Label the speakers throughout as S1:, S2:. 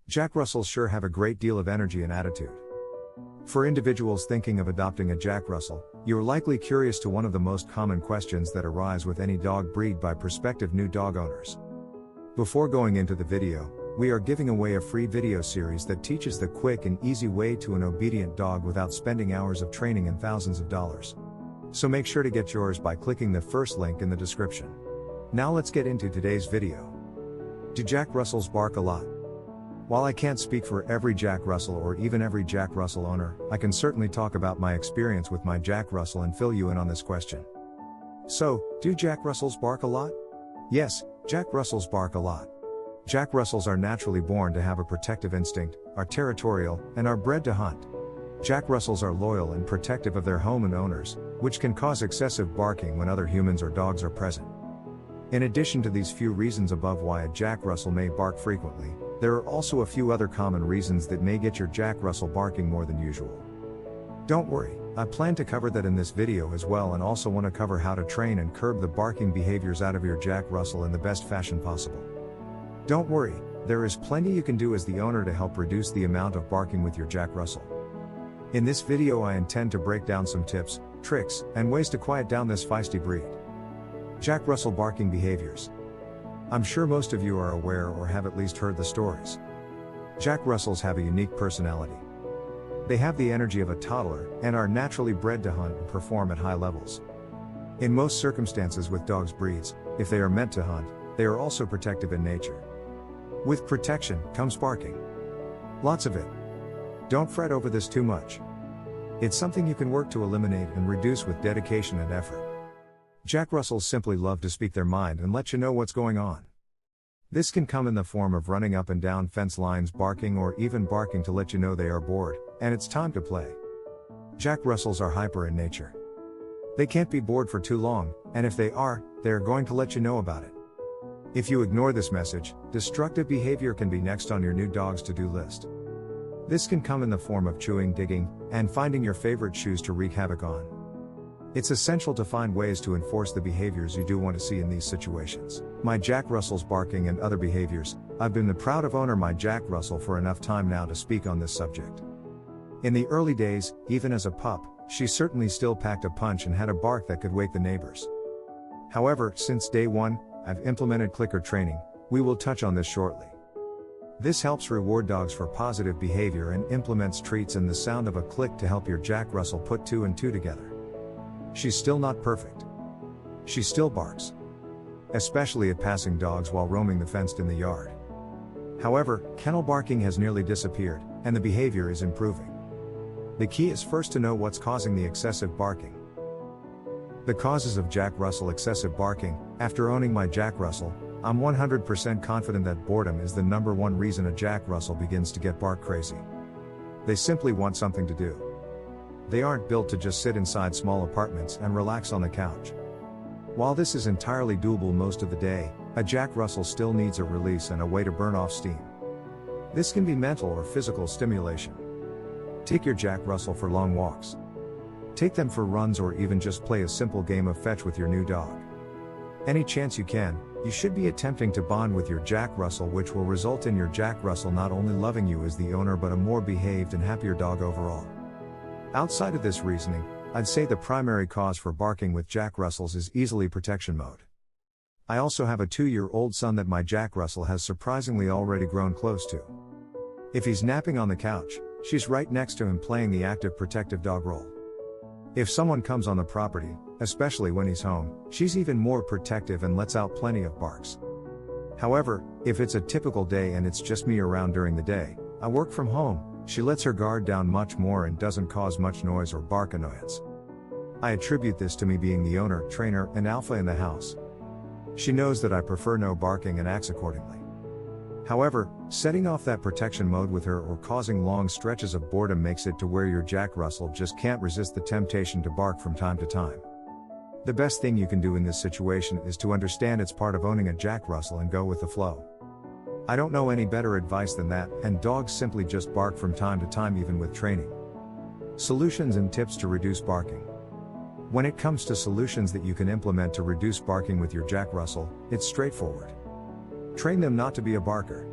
S1: Jack Russells sure have a great deal of energy and attitude. For individuals thinking of adopting a Jack Russell, you are likely curious to one of the most common questions that arise with any dog breed by prospective new dog owners. Before going into the video, we are giving away a free video series that teaches the quick and easy way to an obedient dog without spending hours of training and thousands of dollars. So make sure to get yours by clicking the first link in the description. Now let's get into today's video. Do Jack Russells bark a lot? While I can't speak for every Jack Russell or even every Jack Russell owner, I can certainly talk about my experience with my Jack Russell and fill you in on this question. So, do Jack Russells bark a lot? Yes, Jack Russells bark a lot. Jack Russells are naturally born to have a protective instinct, are territorial, and are bred to hunt. Jack Russells are loyal and protective of their home and owners, which can cause excessive barking when other humans or dogs are present. In addition to these few reasons above why a Jack Russell may bark frequently, there are also a few other common reasons that may get your Jack Russell barking more than usual. Don't worry, I plan to cover that in this video as well, and also want to cover how to train and curb the barking behaviors out of your Jack Russell in the best fashion possible. Don't worry, there is plenty you can do as the owner to help reduce the amount of barking with your Jack Russell. In this video I intend to break down some tips, tricks, and ways to quiet down this feisty breed. Jack Russell barking behaviors. I'm sure most of you are aware or have at least heard the stories. Jack Russells have a unique personality. They have the energy of a toddler, and are naturally bred to hunt and perform at high levels. In most circumstances with dogs breeds, if they are meant to hunt, they are also protective in nature. With protection comes barking. Lots of it. Don't fret over this too much. It's something you can work to eliminate and reduce with dedication and effort. Jack Russells simply love to speak their mind and let you know what's going on. This can come in the form of running up and down fence lines barking, or even barking to let you know they are bored, and it's time to play. Jack Russells are hyper in nature. They can't be bored for too long, and if they are going to let you know about it. If you ignore this message, destructive behavior can be next on your new dog's to-do list. This can come in the form of chewing, digging, and finding your favorite shoes to wreak havoc on. It's essential to find ways to enforce the behaviors you do want to see in these situations. My Jack Russell's barking and other behaviors. I've been the proud of owner my Jack Russell for enough time now to speak on this subject. In the early days, even as a pup, she certainly still packed a punch and had a bark that could wake the neighbors. However, since day one, I've implemented clicker training. We will touch on this shortly. This helps reward dogs for positive behavior and implements treats and the sound of a click to help your Jack Russell put two and two together. She's still not perfect. She still barks. Especially at passing dogs while roaming the fenced in the yard. However, kennel barking has nearly disappeared, and the behavior is improving. The key is first to know what's causing the excessive barking. The causes of Jack Russell excessive barking. After owning my Jack Russell, I'm 100% confident that boredom is the number one reason a Jack Russell begins to get bark crazy. They simply want something to do. They aren't built to just sit inside small apartments and relax on the couch. While this is entirely doable most of the day, a Jack Russell still needs a release and a way to burn off steam. This can be mental or physical stimulation. Take your Jack Russell for long walks. Take them for runs, or even just play a simple game of fetch with your new dog. Any chance you can, you should be attempting to bond with your Jack Russell, which will result in your Jack Russell not only loving you as the owner but a more behaved and happier dog overall. Outside of this reasoning, I'd say the primary cause for barking with Jack Russells is easily protection mode. I also have a 2-year-old son that my Jack Russell has surprisingly already grown close to. If he's napping on the couch, she's right next to him playing the active protective dog role. If someone comes on the property, especially when he's home, she's even more protective and lets out plenty of barks. However, if it's a typical day and it's just me around during the day, I work from home, she lets her guard down much more and doesn't cause much noise or bark annoyance. I attribute this to me being the owner, trainer, and alpha in the house. She knows that I prefer no barking and acts accordingly. However, setting off that protection mode with her or causing long stretches of boredom makes it to where your Jack Russell just can't resist the temptation to bark from time to time. The best thing you can do in this situation is to understand it's part of owning a Jack Russell and go with the flow. I don't know any better advice than that, and dogs simply just bark from time to time even with training. Solutions and tips to reduce barking. When it comes to solutions that you can implement to reduce barking with your Jack Russell, it's straightforward. Train them not to be a barker.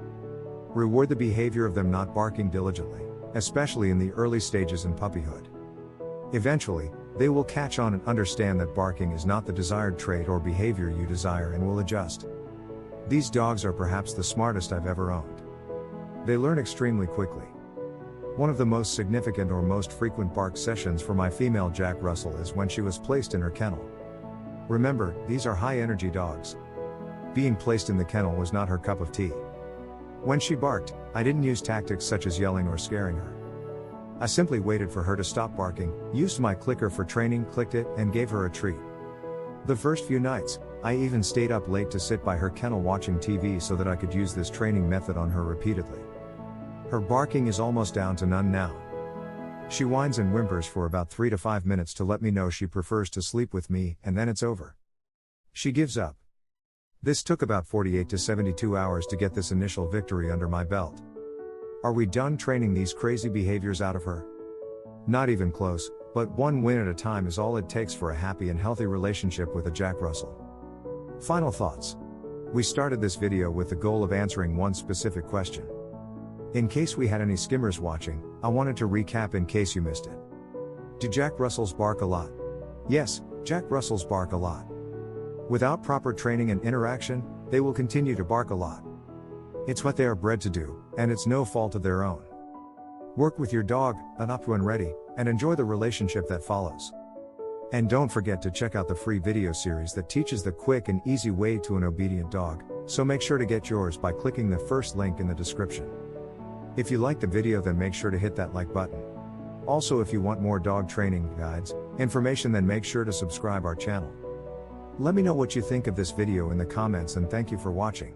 S1: Reward the behavior of them not barking diligently, especially in the early stages in puppyhood. Eventually, they will catch on and understand that barking is not the desired trait or behavior you desire and will adjust. These dogs are perhaps the smartest I've ever owned. They learn extremely quickly. One of the most significant or most frequent bark sessions for my female Jack Russell is when she was placed in her kennel. Remember, these are high-energy dogs. Being placed in the kennel was not her cup of tea. When she barked, I didn't use tactics such as yelling or scaring her. I simply waited for her to stop barking, used my clicker for training, clicked it, and gave her a treat. The first few nights, I even stayed up late to sit by her kennel watching TV so that I could use this training method on her repeatedly. Her barking is almost down to none now. She whines and whimpers for about 3 to 5 minutes to let me know she prefers to sleep with me, and then it's over. She gives up. This took about 48 to 72 hours to get this initial victory under my belt. Are we done training these crazy behaviors out of her? Not even close, but one win at a time is all it takes for a happy and healthy relationship with a Jack Russell. Final thoughts. We started this video with the goal of answering one specific question. In case we had any skimmers watching, I wanted to recap in case you missed it. Do Jack Russells bark a lot? Yes, Jack Russells bark a lot. Without proper training and interaction, they will continue to bark a lot. It's what they are bred to do, and it's no fault of their own. Work with your dog, adopt when ready, and enjoy the relationship that follows. And don't forget to check out the free video series that teaches the quick and easy way to an obedient dog, so make sure to get yours by clicking the first link in the description. If you liked the video, then make sure to hit that like button. Also, if you want more dog training guides, information, then make sure to subscribe our channel. Let me know what you think of this video in the comments, and thank you for watching.